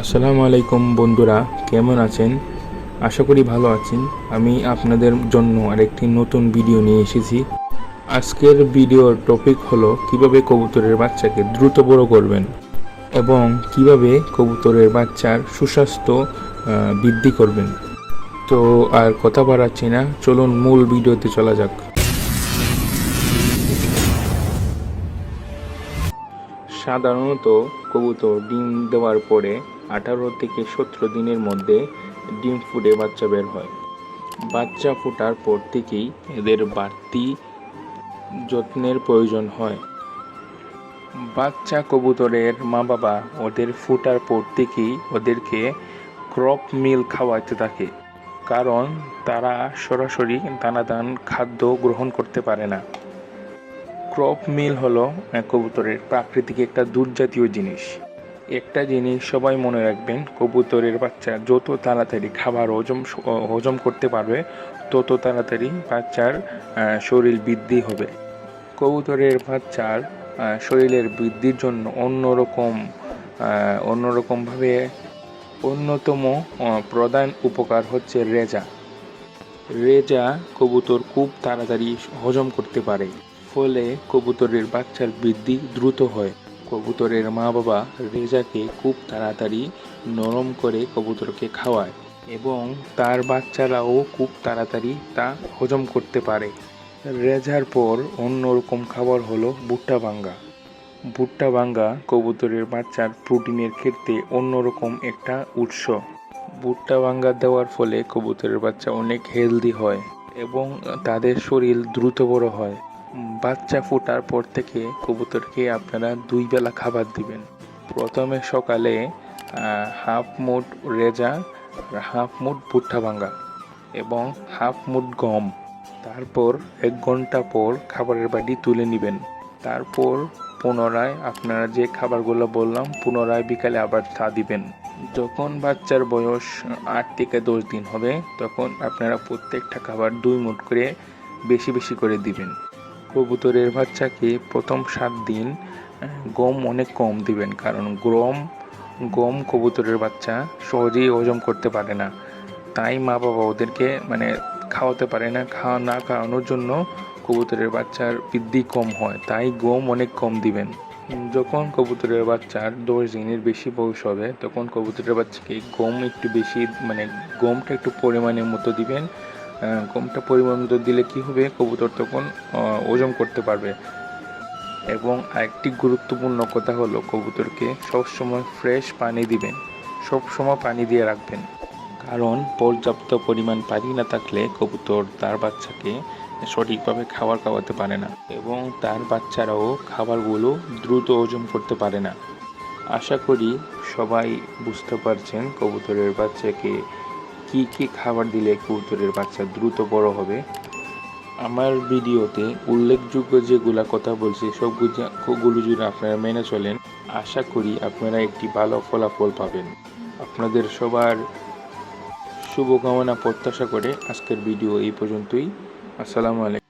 আসসালামু আলাইকুম বন্ধুরা, কেমন আছেন? আশা করি ভালো আছেন। আমি আপনাদের জন্য আরেকটি নতুন ভিডিও নিয়ে এসেছি। আজকের ভিডিওর টপিক হলো কিভাবে কবুতরের বাচ্চাকে দ্রুত বড় করবেন এবং কিভাবে কবুতরের বাচ্চার সুস্বাস্থ্য বৃদ্ধি করবেন। তো আর কথা বাড়াচ্ছি না, চলুন মূল ভিডিওতে চলা যাক। সাধারণত কবুতর ডিম দেওয়ার পরে 18 থেকে 17 দিনের মধ্যে ডিম ফুটে বাচ্চা বের হয়। বাচ্চা ফোটার পর থেকেই এদের বাড়তি যত্নের প্রয়োজন হয়। বাচ্চা কবুতরের মা বাবা ওদের ফোটার পর থেকেই ওদেরকে ক্রপ মিল খাওয়াতে থাকে, কারণ তারা সরাসরি দানাদার খাদ্য গ্রহণ করতে পারে না। ক্রপ মিল হলো কবুতরের প্রাকৃতিক একটা দুধ জাতীয় জিনিস। একটা জিনিস সবাই মনে রাখবেন, কবুতরের বাচ্চা যত তাড়াতাড়ি খাবার হজম করতে পারবে তত তাড়াতাড়ি বাচ্চার শরীর বৃদ্ধি হবে। কবুতরের বাচ্চার শরীরের বৃদ্ধির জন্য অন্যরকমভাবে অন্যতম প্রধান উপকার হচ্ছে রেজা। রেজা কবুতর খুব তাড়াতাড়ি হজম করতে পারে, ফলে কবুতরের বাচ্চার বৃদ্ধি দ্রুত হয়। কবুতরের মা বাবা রেজাকে খুব তাড়াতাড়ি নরম করে কবুতরকে খাওয়ায় এবং তার বাচ্চারাও খুব তাড়াতাড়ি তা হজম করতে পারে। রেজার পর অন্যরকম খাবার হলো ভুট্টা ভাঙ্গা। ভুট্টা ভাঙ্গা কবুতরের বাচ্চার প্রোটিনের ক্ষেত্রে অন্যরকম একটা উৎস। ভুট্টা ভাঙ্গা দেওয়ার ফলে কবুতরের বাচ্চা অনেক হেলদি হয় এবং তাদের শরীর দ্রুত বড় হয়। বাচ্চা ফোটার পর থেকে কবুতরকে আপনারা 2 বেলা খাবার দিবেন। প্রথমে সকালে হাফ মুঠ রেজা, হাফ মুঠ ভুট্টা ভাঙ্গা এবং হাফ মুঠ গম। তারপর 1 ঘন্টা পর খাবারের বাটি তুলে নেবেন। তারপর পুনরায় আপনারা যে খাবারগুলো বললাম পুনরায় বিকালে আবার তা দিবেন। যখন বাচ্চার বয়স 8 থেকে 10 দিন হবে তখন আপনারা প্রত্যেকটা খাবার 2 মুঠ করে বেশি বেশি করে দিবেন। কবুতরের বাচ্চাকে প্রথম 7 দিন গম অনেক কম দিবেন, কারণ গম কবুতরের বাচ্চা সহজেই হজম করতে পারে না। তাই মা বাবা ওদেরকে খাওয়াতে পারে না। খাওয়ানোর জন্য কবুতরের বাচ্চার বৃদ্ধি কম হয়, তাই গম অনেক কম দিবেন। যখন কবুতরের বাচ্চার 10 দিনের বেশি বয়স হবে তখন কবুতরের বাচ্চাকে গম একটু বেশি গমটা একটু পরিমাণের মতো দিবেন। গমটা পরিমাণ মতো দিলে কি হবে, কবুতর তখন হজম করতে পারবে। এবং আরেকটি গুরুত্বপূর্ণ কথা হলো, কবুতরকে সবসময় ফ্রেশ পানি দিবেন, সবসময় পানি দিয়ে রাখবেন, কারণ পর্যাপ্ত পরিমাণ পানি না থাকলে কবুতর তার বাচ্চাকে সঠিকভাবে খাবার খাওয়াতে পারে না এবং তার বাচ্চারাও খাবারগুলো দ্রুত হজম করতে পারে না। আশা করি সবাই বুঝতে পারছেন কবুতরের বাচ্চাকে কি কি খাবার দিলে কবুতরের বাচ্চা দ্রুত বড় হবে। আমার ভিডিওতে উল্লেখযোগ্য যেগুলা কথা বলছি সবগুলো যদি আপনারা মেনে চলেন, আশা করি আপনারা একটি ভালো ফলাফল পাবেন। আপনাদের সবার শুভকামনা প্রত্যাশা করে আজকের ভিডিও এই পর্যন্তই। আসসালামু আলাইকুম।